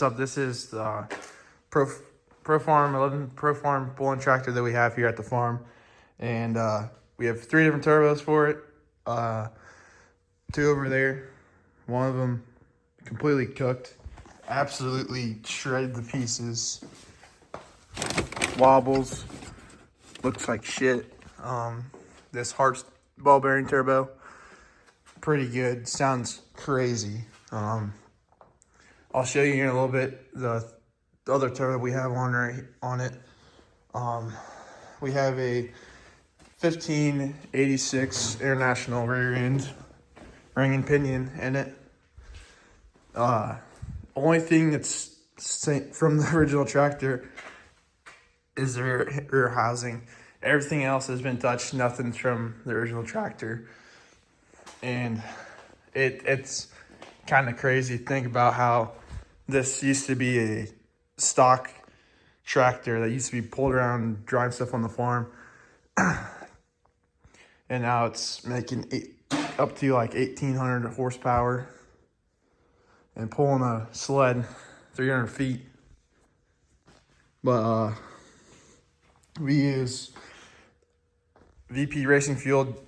up? This is the Pro Farm 11 Pro Farm pulling tractor that we have here at the farm, and we have 3 different turbos for it. 2 over there, one of them completely cooked, absolutely shredded to pieces. Wobbles, looks like shit. This Hartz ball bearing turbo, pretty good. Sounds crazy. I'll show you in a little bit the other turbo we have on it. We have a 1586 International rear end ring and pinion in it. Only thing that's from the original tractor is the rear housing. Everything else has been touched. Nothing's from the original tractor, and it's kind of crazy to think about how this used to be a stock tractor that used to be pulled around driving stuff on the farm, and now it's making up to like 1,800 horsepower and pulling a sled 300 feet. But we use VP Racing Fuel.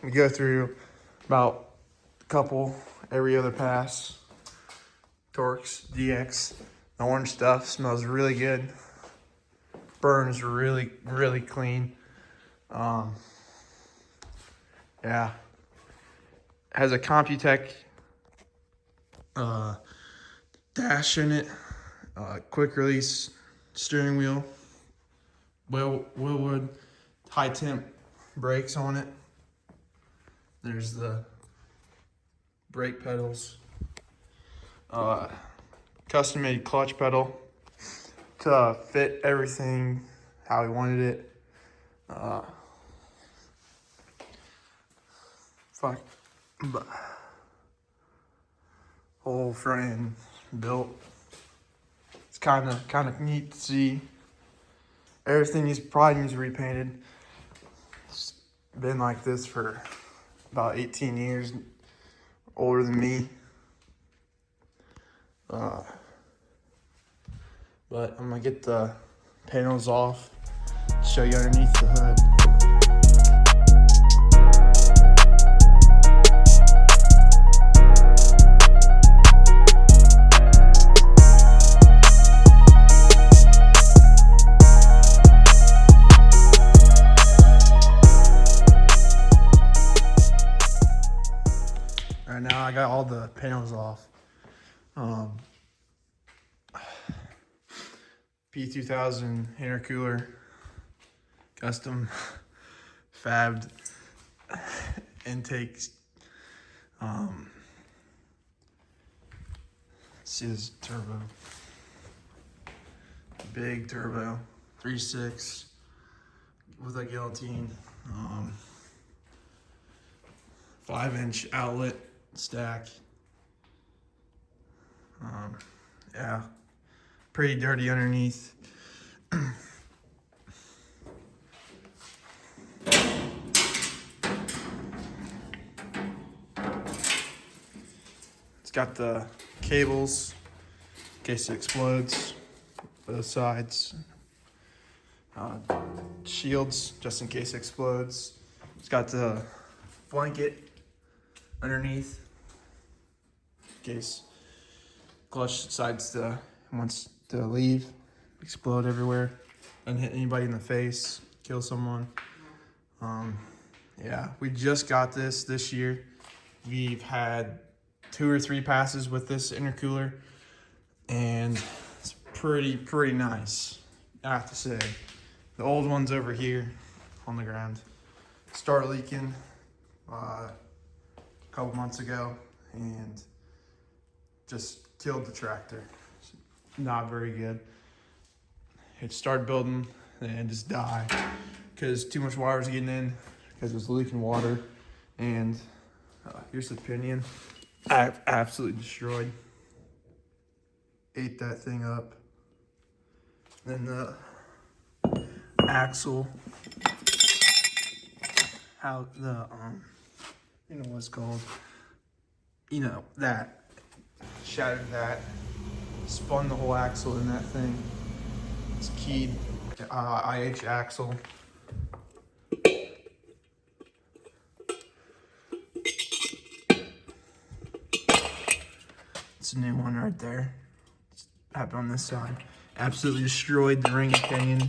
We go through about a couple every other pass. Torx DX. The orange stuff smells really good. Burns really, really clean. Yeah. Has a Computech dash in it. Quick release steering wheel. Willwood high temp brakes on it. There's the brake pedals. Custom made clutch pedal to fit everything how we wanted it. Whole front end built. It's kind of neat to see. Everything probably needs repainted. It's been like this for about 18 years, older than me. But I'm gonna get the panels off, show you underneath the hood. All right, now I got all the panels off. P2000 intercooler, custom fabbed intakes. See this turbo, big turbo, 3.6 with a guillotine, 5-inch outlet stack. Yeah, pretty dirty underneath. It's got the cables in case it explodes, both sides. Shields just in case it explodes. It's got the blanket underneath in case clutch wants to leave, explode everywhere, and hit anybody in the face, kill someone. Yeah, we just got this year. We've had 2 or 3 passes with this intercooler, and it's pretty nice, I have to say. The old one's over here on the ground. Started leaking a couple months ago and just killed the tractor. It's not very good. It started building and just died because too much water was getting in because it was leaking water. And here's the pinion. I absolutely destroyed. Ate that thing up. Then the axle, how you know what it's called, that shattered that, spun the whole axle in that thing. It's keyed IH axle. It's a new one right there. It's happened on this side. Absolutely destroyed the ring and pinion.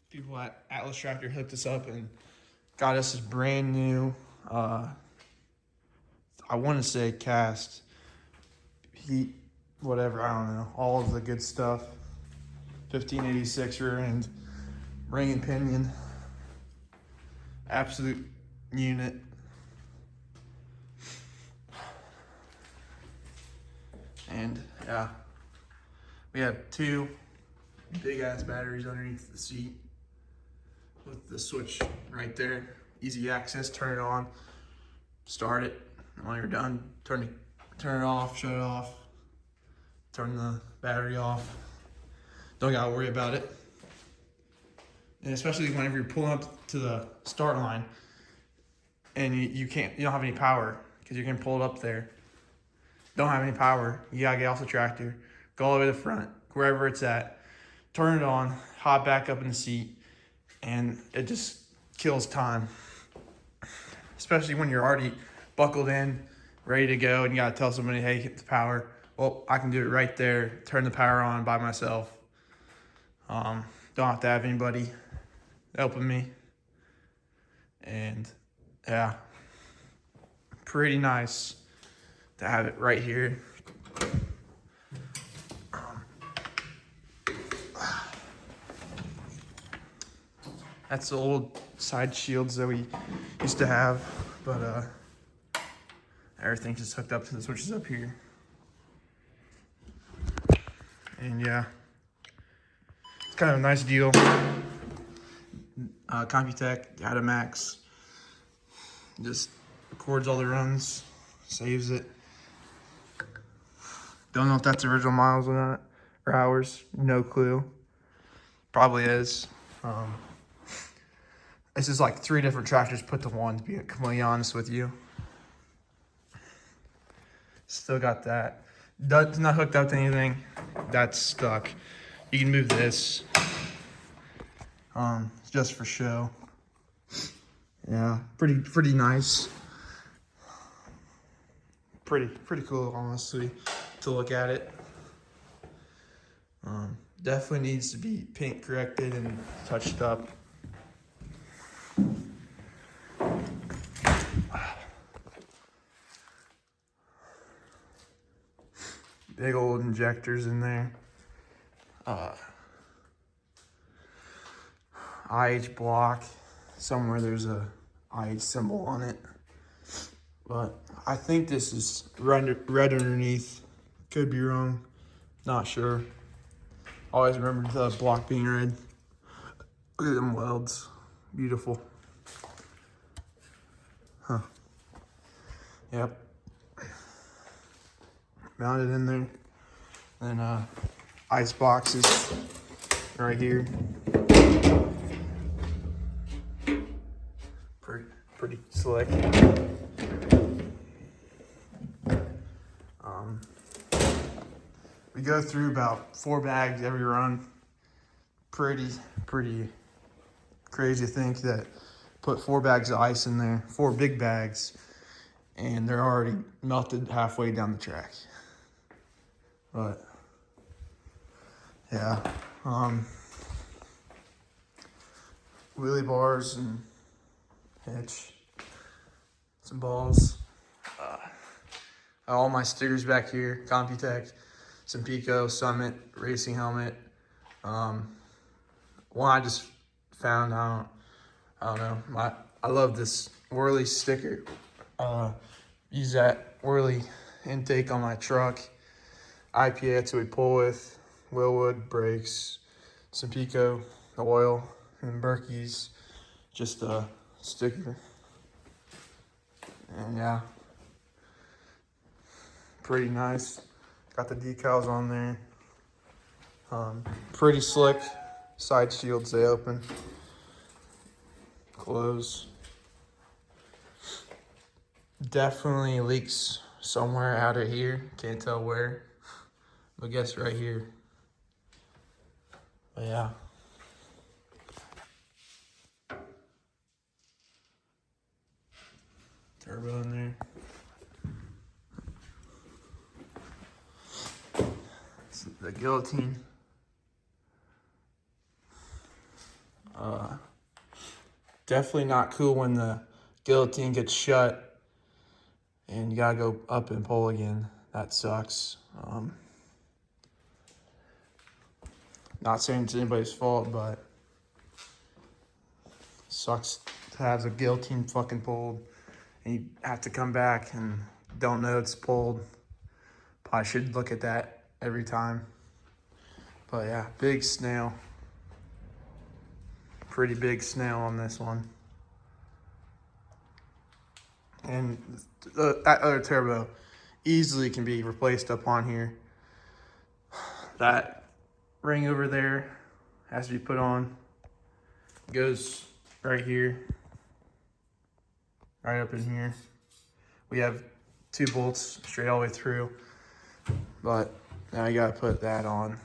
People at Atlas Tractor hooked us up and got us this brand new, I want to say cast, heat, whatever, I don't know, all of the good stuff. 1586 rear end, ring and pinion, absolute unit. And yeah, we have 2 big ass batteries underneath the seat with the switch right there. Easy access, turn it on, start it. And when you're done, turn it off, shut it off, turn the battery off. Don't gotta worry about it. And especially whenever you're pulling up to the start line and you don't have any power because you can pull it up there. Don't have any power, you gotta get off the tractor, go all the way to the front, wherever it's at, turn it on, hop back up in the seat, and it just kills time. Especially when you're already buckled in, ready to go, and you gotta tell somebody, hey, hit the power. Well, I can do it right there, turn the power on by myself. Don't have to have anybody helping me. And yeah, pretty nice to have it right here. That's the old side shields that we used to have, but everything's just hooked up to the switches up here. And yeah, it's kind of a nice deal. Computech, Datamax, just records all the runs, saves it. Don't know if that's original miles or not, or hours, no clue. Probably is. This is like 3 different tractors put to one, to be completely honest with you. Still got that. That's not hooked up to anything. That's stuck. You can move this. Just for show. Yeah, pretty nice. Pretty cool, honestly, to look at it. Definitely needs to be paint corrected and touched up. Big old injectors in there. IH block. Somewhere there's a IH symbol on it. But I think this is red underneath. Could be wrong. Not sure. Always remember the block being red. Look at them welds. Beautiful. Huh. Yep. Mounted in there. Then ice boxes right here. Pretty slick. We go through about 4 bags every run. Pretty crazy to think that put 4 bags of ice in there, 4 big bags, and they're already melted halfway down the track. But yeah, wheelie bars and hitch, some balls, all my stickers back here, Computech, some Pico, Summit, racing helmet. One I just found, I don't know, I love this Whirly sticker. Use that Whirly intake on my truck. IPA, that's what we pull with. Willwood, brakes, some Pico, the oil, and Berkey's, just a sticker. And yeah, pretty nice. Got the decals on there. Pretty slick. Side shields, they open, close. Definitely leaks somewhere out of here. Can't tell where. But guess right here. But yeah. Turbo in there. It's the guillotine. Definitely not cool when the guillotine gets shut and you gotta go up and pull again. That sucks. Not saying it's anybody's fault, but sucks to have the guillotine fucking pulled and you have to come back and don't know it's pulled. Probably should look at that every time. But yeah, big snail. Pretty big snail on this one. And that other turbo easily can be replaced up on here. That ring over there has to be put on. Goes right here. Right up in here. We have 2 bolts straight all the way through. But now you gotta put that on.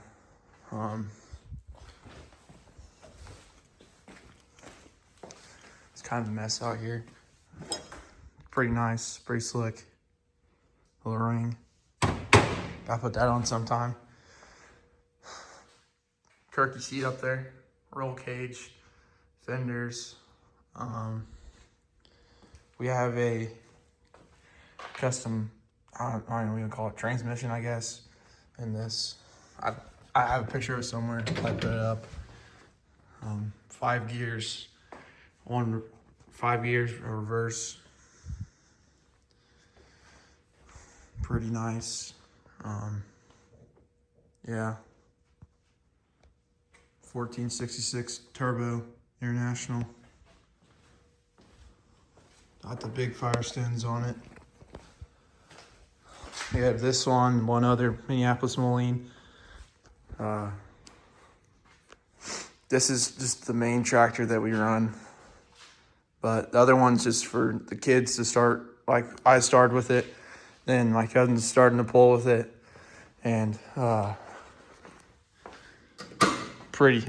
It's kind of a mess out here. Pretty nice, pretty slick. Little ring. Gotta put that on sometime. Kirky seat up there. Roll cage. Fenders. We have a custom, I don't know what you call it, transmission, I guess, in this. I have a picture of it somewhere. I put it up. 5 gears. 5 gears, a reverse. Pretty nice. Yeah. 1466 turbo international. Got the big Firestons on it. We have this one other Minneapolis Moline. This is just the main tractor that we run. But the other one's just for the kids to start, like I started with it. Then my cousin's starting to pull with it. And pretty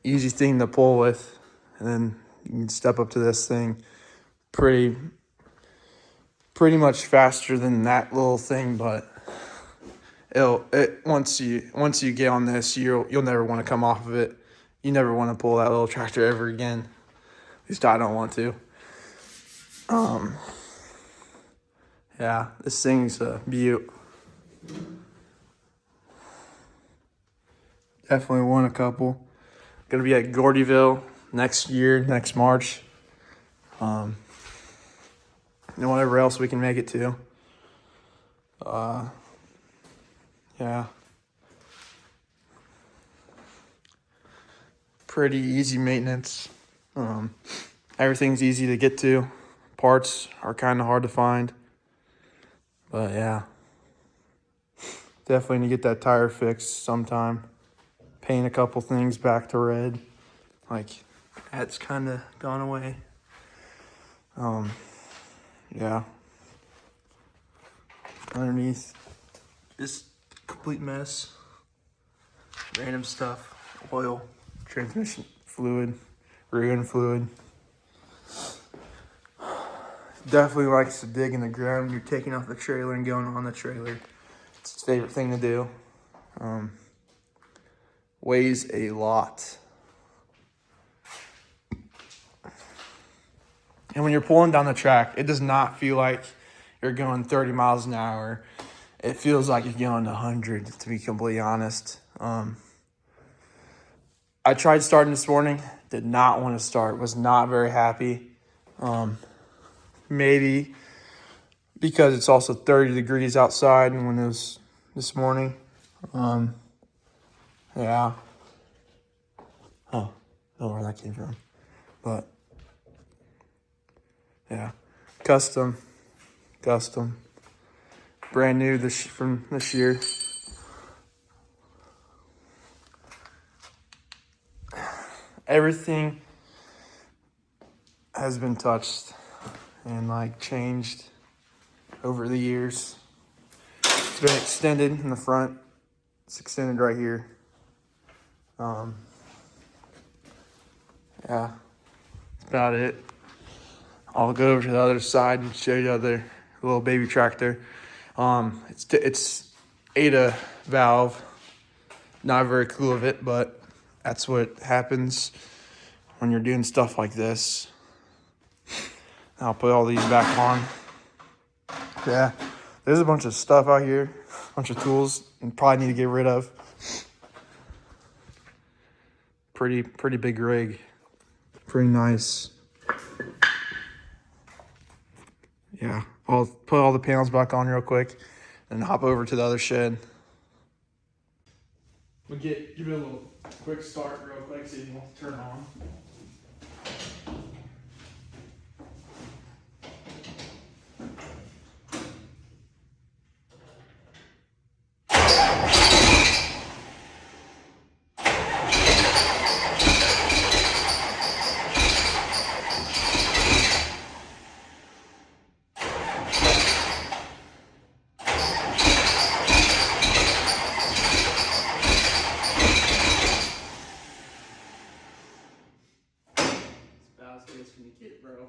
easy thing to pull with. And then you can step up to this thing pretty much faster than that little thing, but once you get on this, you'll never want to come off of it. You never want to pull that little tractor ever again. At least I don't want to. Yeah, this thing's a beaut. Definitely won a couple. Gonna be at Gordyville next March. And whatever else we can make it to. Yeah. Pretty easy maintenance. Everything's easy to get to. Parts are kind of hard to find. But yeah. Definitely need to get that tire fixed sometime. Paint a couple things back to red. Like, that's kind of gone away. Yeah. Underneath, just complete mess. Random stuff. Oil, transmission fluid, rear fluid. Definitely likes to dig in the ground. You're taking off the trailer and going on the trailer. It's his favorite thing to do. Weighs a lot. And when you're pulling down the track, it does not feel like you're going 30 miles an hour. It feels like you're going 100, to be completely honest. I tried starting this morning. Did not want to start. Was not very happy. Maybe because it's also 30 degrees outside and when it was this morning. Yeah. Oh, I don't know where that came from. But, yeah. Custom. Brand new from this year. Everything has been touched and like changed over the years. It's been extended in the front. It's extended right here. Yeah, that's about it. I'll go over to the other side and show you the other little baby tractor. It's ADA valve. Not very cool of it, but that's what happens when you're doing stuff like this. I'll put all these back on. Yeah, there's a bunch of stuff out here, a bunch of tools, and probably need to get rid of. Pretty big rig. Pretty nice. Yeah, I'll put all the panels back on real quick and hop over to the other shed. We'll give it a little quick start real quick, see if it wants to turn on. Can you get, bro?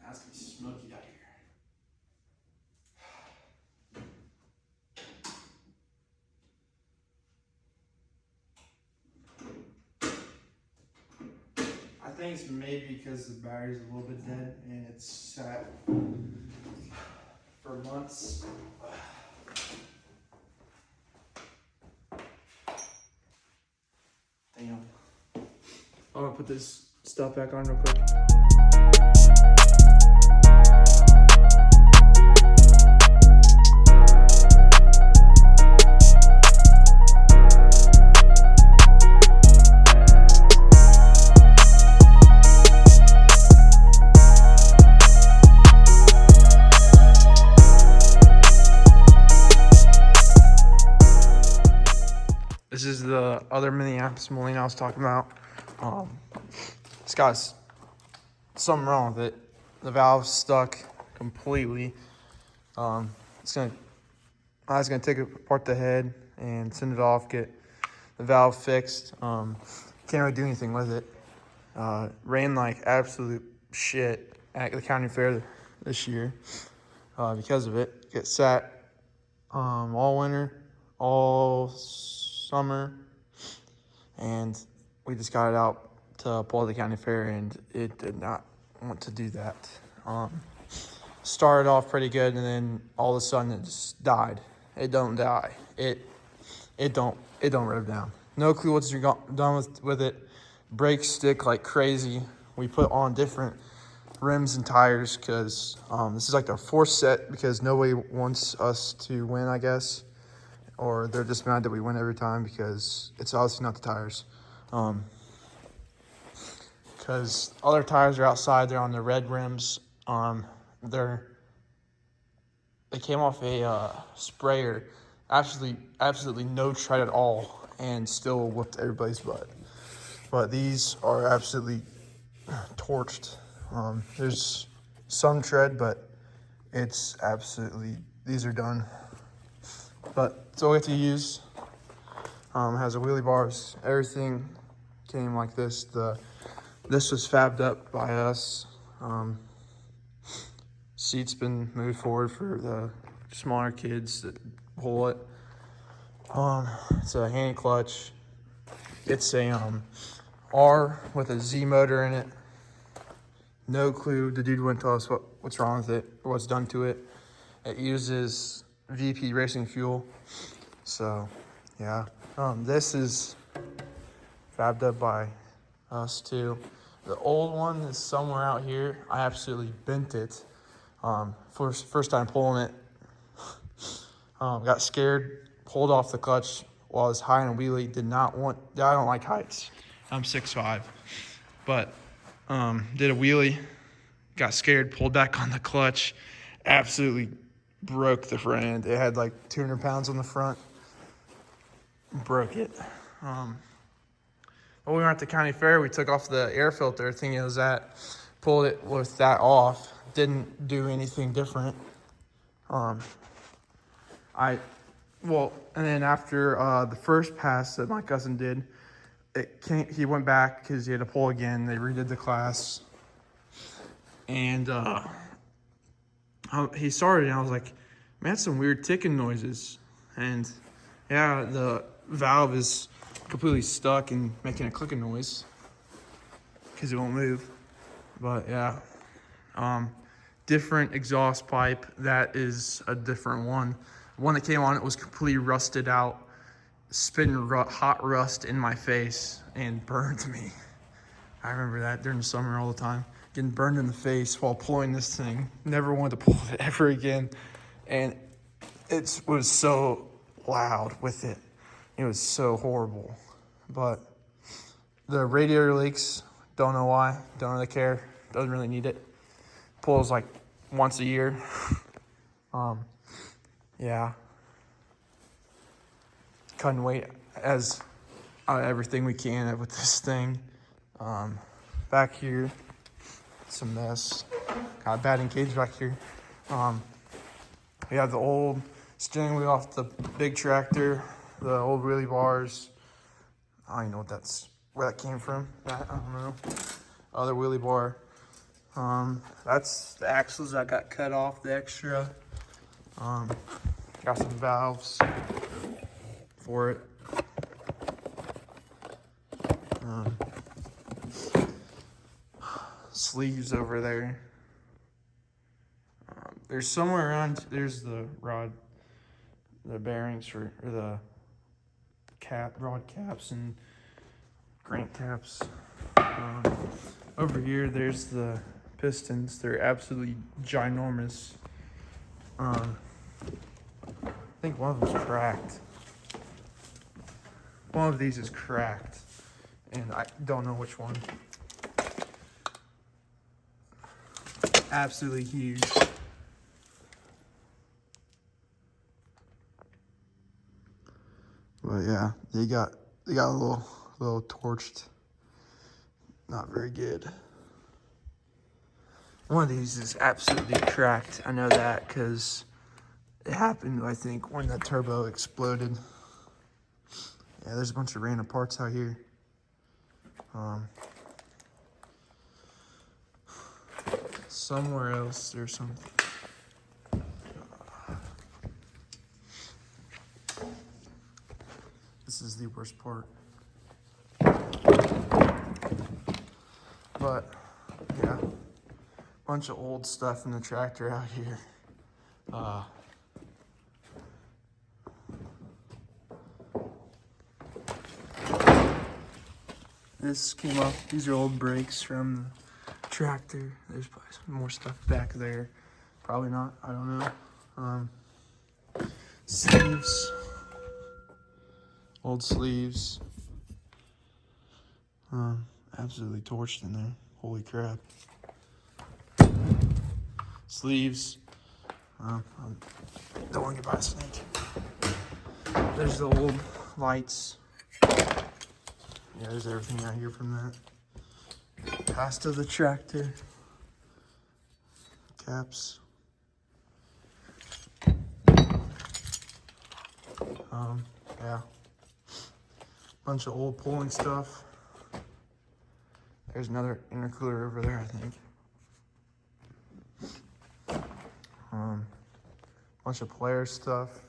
That's gonna be smoky out here. I think it's maybe because the battery's a little bit dead and it's sat for months. Damn. I'm gonna put this stuff back on real quick. This is the other Minneapolis mulling I was talking about. It's got something wrong with it. The valve's stuck completely. I was gonna take apart the head and send it off, get the valve fixed. Can't really do anything with it. Ran like absolute shit at the county fair this year because of it. Get sat all winter, all summer, and we just got it out to pull the county fair, and it did not want to do that. Started off pretty good, and then all of a sudden it just died. It don't die. It don't rev down. No clue what's done with it. Brakes stick like crazy. We put on different rims and tires because this is like the fourth set because nobody wants us to win, I guess. Or they're just mad that we win every time because it's obviously not the tires. Because other tires are outside, they're on the red rims. They came off a sprayer, absolutely no tread at all, and still whooped everybody's butt. But these are absolutely torched. There's some tread, but it's absolutely, these are done. But it's all we have to use. Has a wheelie bars. Everything came like this. This was fabbed up by us. Seat's been moved forward for the smaller kids that pull it. It's a hand clutch. It's a R with a Z motor in it. No clue. The dude wouldn't tell us what's wrong with it or what's done to it. It uses VP racing fuel. So, yeah. This is fabbed up by us too. The old one is somewhere out here. I absolutely bent it. First time pulling it. Got scared, pulled off the clutch while I was high in a wheelie. I don't like heights. I'm 6'5", but did a wheelie, got scared, pulled back on the clutch, absolutely broke the front end. It had like 200 pounds on the front, broke it. When we were at the county fair, we took off the air filter thing it was at, pulled it with that off, didn't do anything different. And then after the first pass that my cousin did, he went back because he had to pull again. They redid the class. And he started, and I was like, man, that's some weird ticking noises. And yeah, the valve is completely stuck and making a clicking noise because it won't move. But yeah, different exhaust pipe. That is a different one. One that came on, it was completely rusted out, spitting hot rust in my face and burned me. I remember that during the summer all the time, getting burned in the face while pulling this thing. Never wanted to pull it ever again. And it was so loud with it. It was so horrible. But the radiator leaks, don't know why, don't really care, doesn't really need it. Pulls like once a year. Yeah. Couldn't wait as everything we can with this thing. Back here, it's a mess. Got a batting cage back here. We have the old steering wheel off the big tractor, the old wheelie bars. I don't even know where that came from. I don't know. Other wheelie bar. That's the axles that got cut off, the extra. Got some valves for it. Sleeves over there. There's somewhere around, there's the rod, the bearings for, or the rod caps and crank caps. Over here, there's the pistons. They're absolutely ginormous. I think one of them's cracked. One of these is cracked, and I don't know which one. Absolutely huge. But yeah, they got a little torched. Not very good. One of these is absolutely cracked. I know that because it happened, I think, when the turbo exploded. Yeah, there's a bunch of random parts out here. Somewhere else there's something. This is the worst part. But yeah, bunch of old stuff in the tractor out here. This came off. These are old brakes from the tractor. There's probably some more stuff back there. Probably not. I don't know. Sleeves. Old sleeves. Absolutely torched in there. Holy crap. Sleeves. Don't want to get by a snake. There's the old lights. Yeah, there's everything out here from that. Past of the tractor. Caps. Yeah. Bunch of old pulling stuff. There's another intercooler over there, I think. Bunch of Polaris stuff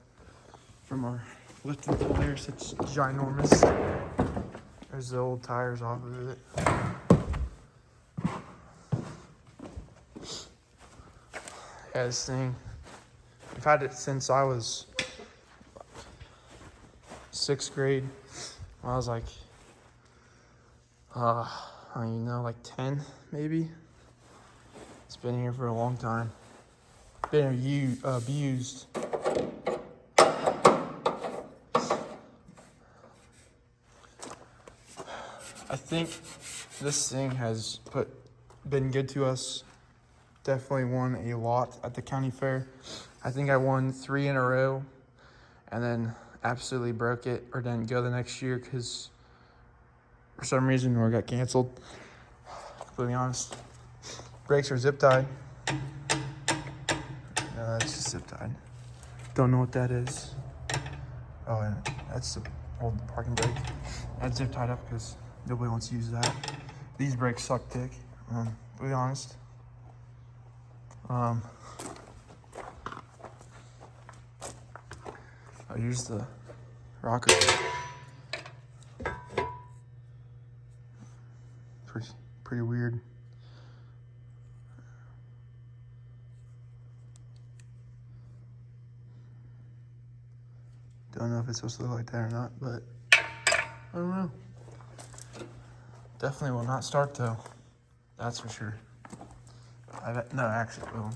from our lifting Polaris. It's ginormous. There's the old tires off of it. Yeah, this thing, I've had it since I was 6th grade. I was like, I don't even know, like 10 maybe. It's been here for a long time. Been abused. I think this thing has been good to us. Definitely won a lot at the county fair. I think I won 3 in a row and then absolutely broke it or didn't go the next year because for some reason, or got canceled. Completely honest. Brakes are zip tied. No, that's just zip tied. Don't know what that is. Oh, and that's the old parking brake. That's zip tied up because nobody wants to use that. These brakes suck dick. To be honest. Oh, here's the rocker. Pretty weird. Don't know if it's supposed to look like that or not, but I don't know. Definitely will not start though. That's for sure. No, actually it will.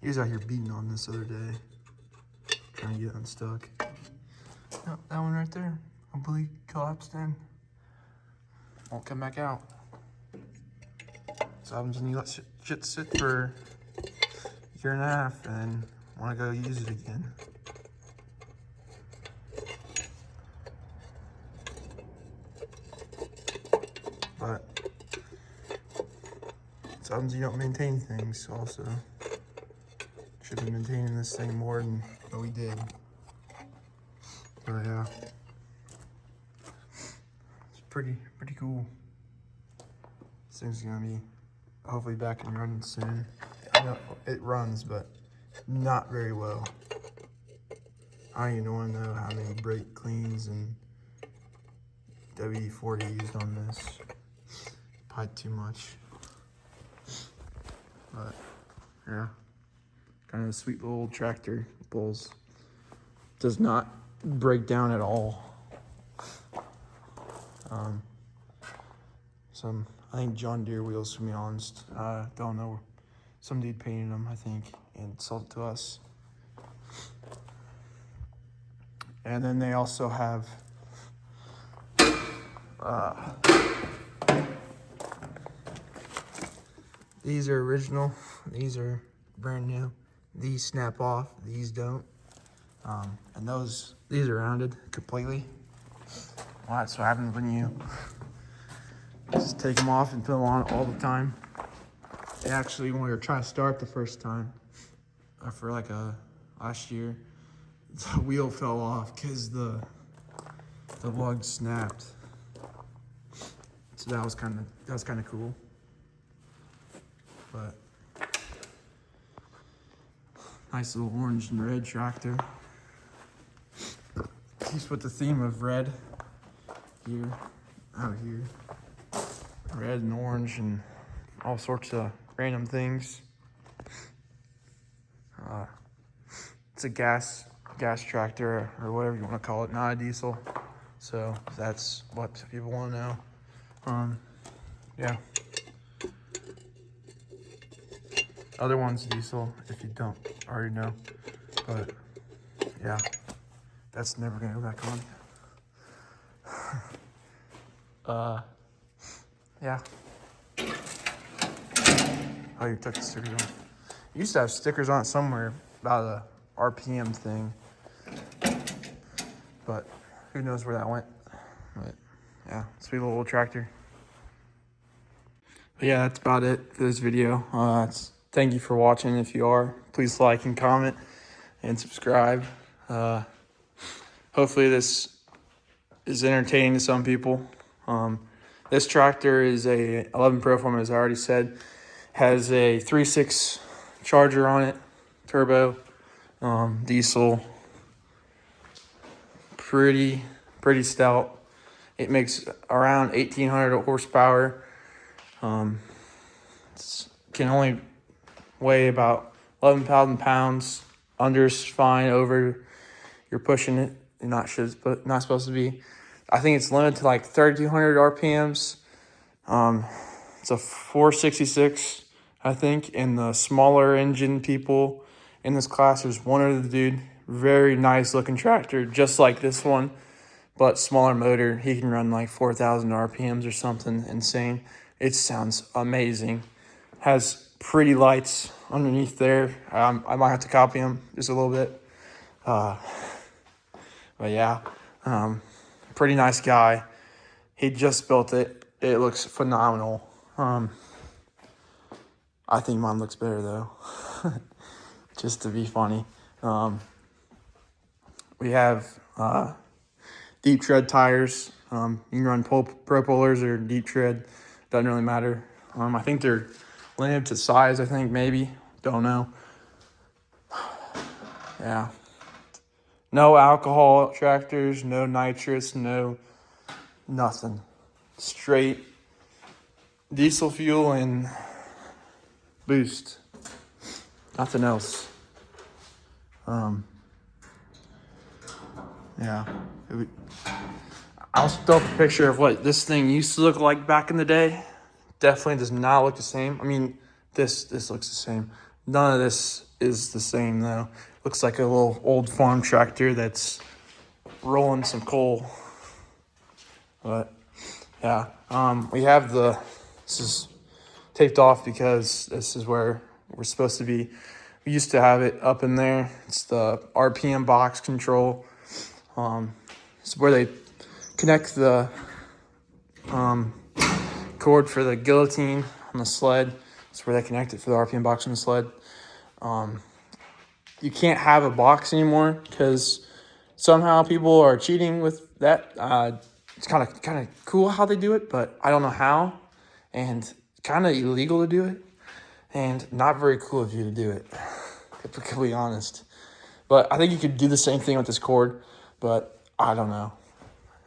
He was out here beating on this other day, trying to get unstuck. Oh, that one right there, completely collapsed in. Won't come back out. So happens when you let shit sit for a year and a half and then want to go use it again. But sometimes you don't maintain things also. Should be maintaining this thing more than what we did. But yeah. It's pretty cool. This thing's gonna be hopefully back and running soon. I know it runs, but not very well. I don't even want to know how many brake cleans and WD-40 used on this. Probably too much. But yeah, kind of a sweet little tractor. Bulls does not break down at all. Some, I think John Deere wheels, to be honest. Don't know. Some dude painted them, I think, and sold it to us. And then they also have these are original. These are brand new. These snap off. These don't. And these are rounded completely. Well, that's what happens when you just take them off and put them on all the time. Actually, when we were trying to start the first time, for like last year, the wheel fell off because the lug snapped. So that was kind of cool. But nice little orange and red tractor. Keeps with the theme of red here, out here. Red and orange and all sorts of random things. It's a gas tractor or whatever you want to call it, not a diesel. So that's what people want to know. Yeah. Other one's diesel, if you don't already know. But yeah, that's never gonna go back on. Yeah. Oh, you took the stickers off. You used to have stickers on it somewhere about a RPM thing, but who knows where that went. But yeah, sweet little tractor. But yeah, that's about it for this video. Thank you for watching. If you are, please like and comment and subscribe. Hopefully this is entertaining to some people. This tractor is a 11 Proform, as I already said. Has a 3.6 Charger on it, turbo, diesel. Pretty stout. It makes around 1,800 horsepower. Can only weigh about 11,000 pounds. Under's fine. Over, you're pushing it. You're not supposed to be. I think it's limited to like 3,200 RPMs. It's a 466, I think. And the smaller engine people in this class, there's one other dude. Very nice looking tractor, just like this one, but smaller motor. He can run like 4,000 RPMs or something insane. It sounds amazing. Has pretty lights underneath there. I might have to copy them just a little bit. But yeah, pretty nice guy. He just built it. It looks phenomenal. I think mine looks better though, just to be funny. We have deep tread tires. You can run pro pullers or deep tread. Doesn't really matter. I think they're limited to size. I think maybe. Don't know. Yeah. No alcohol tractors. No nitrous. No nothing. Straight diesel fuel and boost. Nothing else. Yeah. I'll throw up a picture of what this thing used to look like back in the day. Definitely does not look the same. I mean, this looks the same. None of this is the same though. Looks like a little old farm tractor that's rolling some coal. But yeah, we have this is taped off because this is where we're supposed to be. We used to have it up in there. It's the RPM box control. It's where they connect the cord for the guillotine on the sled. It's where they connect it for the RPM box on the sled. You can't have a box anymore because somehow people are cheating with that. It's kind of cool how they do it, but I don't know how, and kind of illegal to do it, and not very cool of you to do it, to be honest. But I think you could do the same thing with this cord, but I don't know.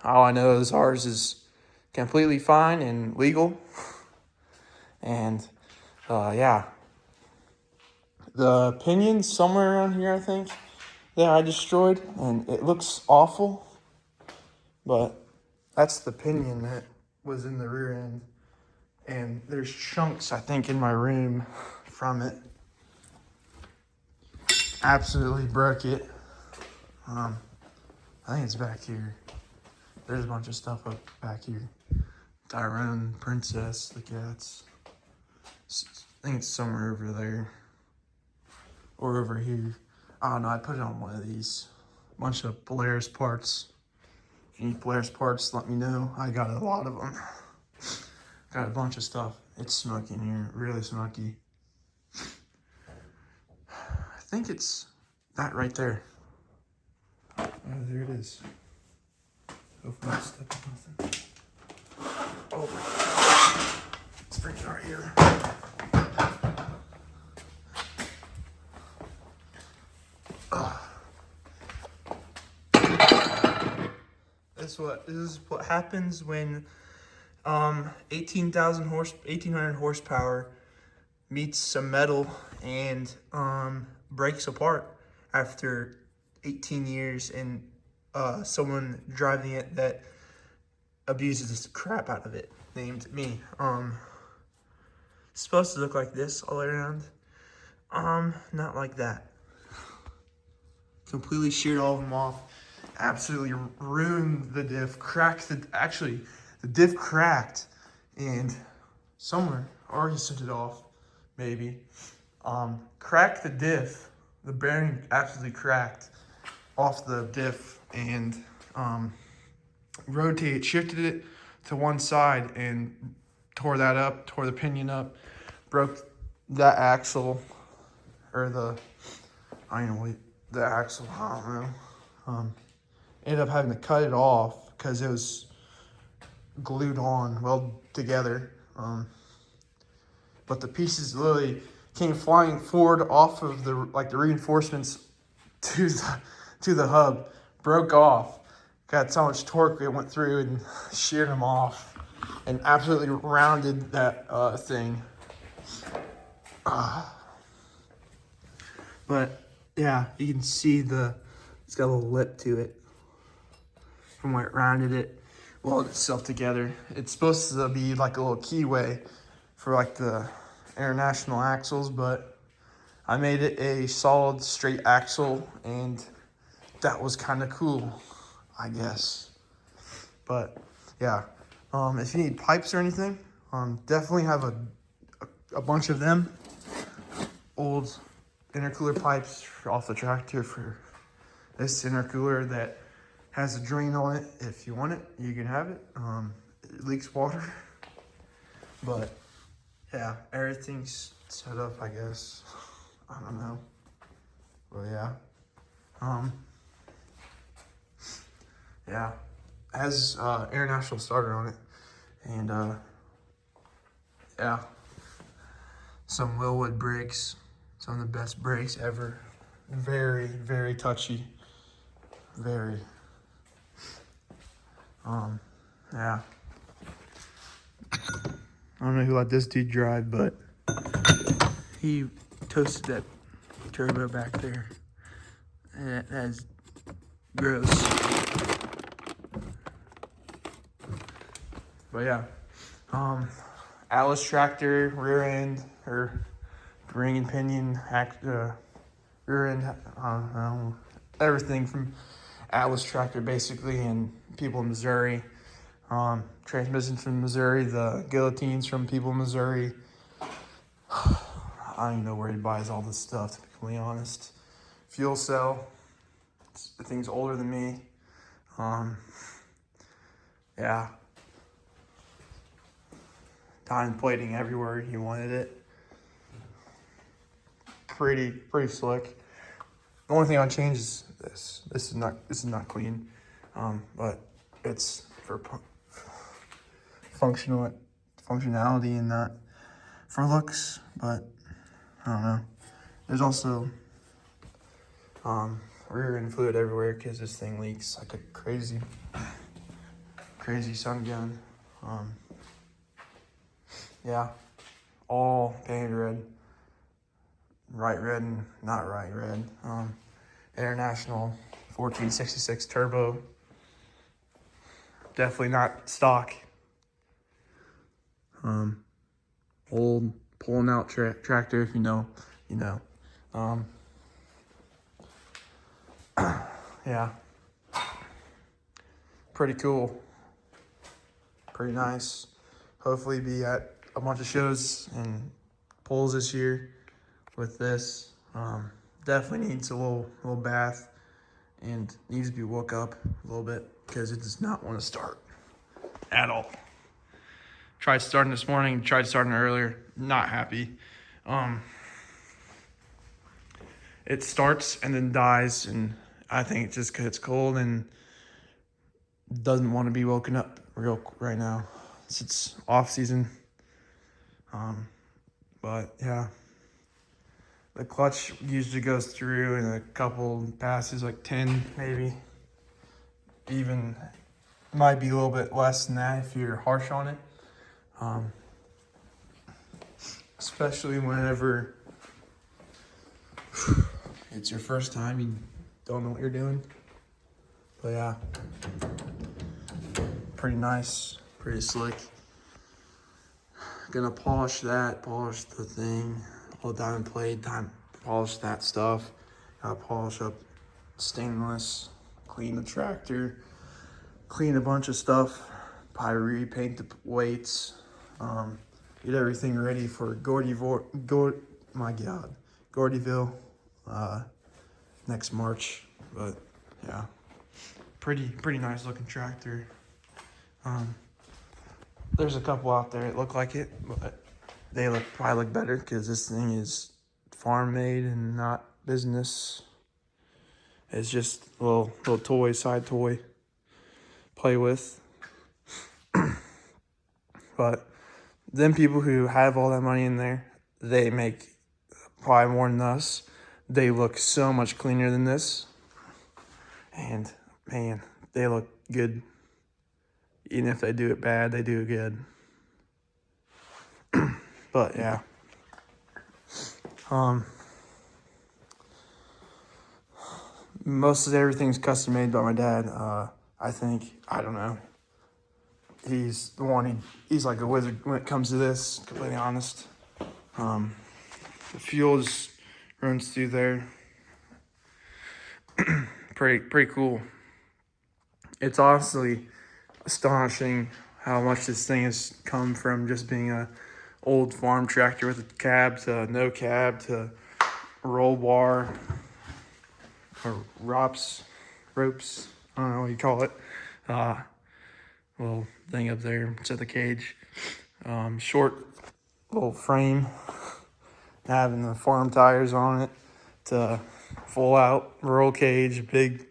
All I know is ours is completely fine and legal. And yeah, the pinion's somewhere around here, I think, that I destroyed, and it looks awful, but that's the pinion that was in the rear end. And there's chunks, I think, in my room from it. Absolutely broke it. I think it's back here. There's a bunch of stuff up back here. Tyrone, Princess, the cats. I think it's somewhere over there. Or over here. I don't know, I put it on one of these. A bunch of Polaris parts. If you need Polaris parts, let me know. I got a lot of them. Got a bunch of stuff. It's smoky in here, really smoky. I think it's that right there. Oh, there it is. Hopefully I step on nothing. Oh, let's bring it right here. This is what happens when 1800 horsepower meets some metal and breaks apart after 18 years and someone driving it that abuses the crap out of it, named me. It's supposed to look like this all the way around. Not like that. Completely sheared all of them off. Absolutely ruined the diff. The diff cracked, and somewhere, or he sent it off, maybe. Cracked the diff. The bearing absolutely cracked off the diff, and shifted it to one side and tore that up, tore the pinion up, broke that axle, or the axle, I don't know. Ended up having to cut it off because it was glued on, well together. But the pieces literally came flying forward off of the reinforcements to the hub, broke off. Got so much torque it went through and sheared them off, and absolutely rounded that thing. But yeah, you can see it's got a little lip to it from where it rounded it, welded itself together. It's supposed to be like a little keyway for like the international axles, but I made it a solid straight axle, and that was kind of cool, I guess. But yeah, if you need pipes or anything, definitely have a bunch of them. old intercooler pipes off the tractor for this intercooler that has a drain on it. If you want it, you can have it. It leaks water, but yeah, everything's set up, I guess. I don't know, but yeah. Yeah, it has International starter on it, and yeah, some Wilwood brakes, some of the best brakes ever. Very, very touchy, very. Yeah. I don't know who let this dude drive, but he toasted that turbo back there. And that's gross. But yeah, Atlas tractor, rear end, or ring and pinion, rear end, everything from Atlas tractor basically, and people in Missouri. Transmissions from Missouri, the guillotines from people in Missouri. I don't even know where he buys all this stuff, to be completely honest. Fuel cell, the thing's older than me. Yeah. Diamond plating everywhere he wanted it. Pretty slick. The only thing I'll change is this. This is not clean, but it's for functionality and not for looks. But I don't know. There's also rear end fluid everywhere because this thing leaks like a crazy sun gun. Yeah, all painted red, right red and not right red. International 1466 turbo. Definitely not stock. Old pulling out tractor. If you know, you know. Yeah, pretty cool, pretty nice. Hopefully be at a bunch of shows and pulls this year with this. Definitely needs a little bath and needs to be woke up a little bit because it does not want to start at all. Tried starting this morning, tried starting earlier, not happy. It starts and then dies, and I think it's just because it's cold and doesn't want to be woken up right now. It's off season. But yeah, the clutch usually goes through in a couple passes, like 10 maybe. Even might be a little bit less than that if you're harsh on it. Especially whenever it's your first time, you don't know what you're doing. But yeah, pretty nice, pretty slick. Gonna polish the thing, all diamond plate, polish that stuff. Gotta polish up stainless, clean the tractor, clean a bunch of stuff, probably repaint the weights, get everything ready for Gordyville next March. But yeah, pretty nice looking tractor. There's a couple out there that look like it, but they probably look better because this thing is farm made and not business. It's just a little toy, side toy, play with. But them people who have all that money in there, they make probably more than us. They look so much cleaner than this. And man, they look good. Even if they do it bad, they do it good. But yeah. Most of everything's custom made by my dad. I think, I don't know. He's the one, he's like a wizard when it comes to this, completely honest. The fuel just runs through there. Pretty cool. It's honestly astonishing how much this thing has come from just being a old farm tractor with a cab to no cab to roll bar or ropes. I don't know what you call it. Little thing up there to the cage. Short little frame, having the farm tires on it to full out roll cage, big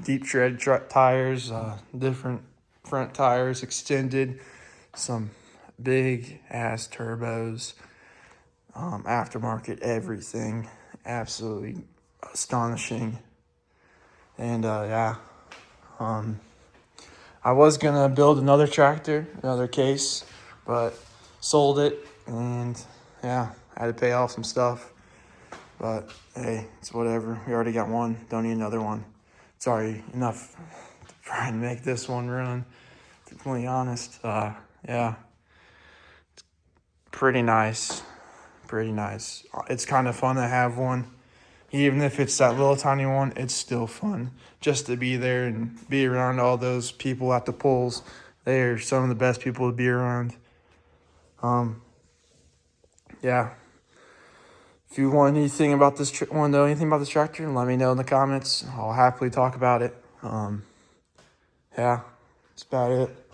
deep tread tires, different front tires extended, some big ass turbos, aftermarket everything, absolutely astonishing. And I was gonna build another tractor, another case, but sold it, and yeah, I had to pay off some stuff. But hey, it's whatever. We already got one. Don't need another one. It's already enough to try and make this one run. To be completely honest, yeah, it's pretty nice. Pretty nice. It's kind of fun to have one. Even if it's that little tiny one, it's still fun just to be there and be around all those people at the polls. They are some of the best people to be around. Yeah. If you want anything about this, want to know anything about this tractor, let me know in the comments. I'll happily talk about it. Yeah, that's about it.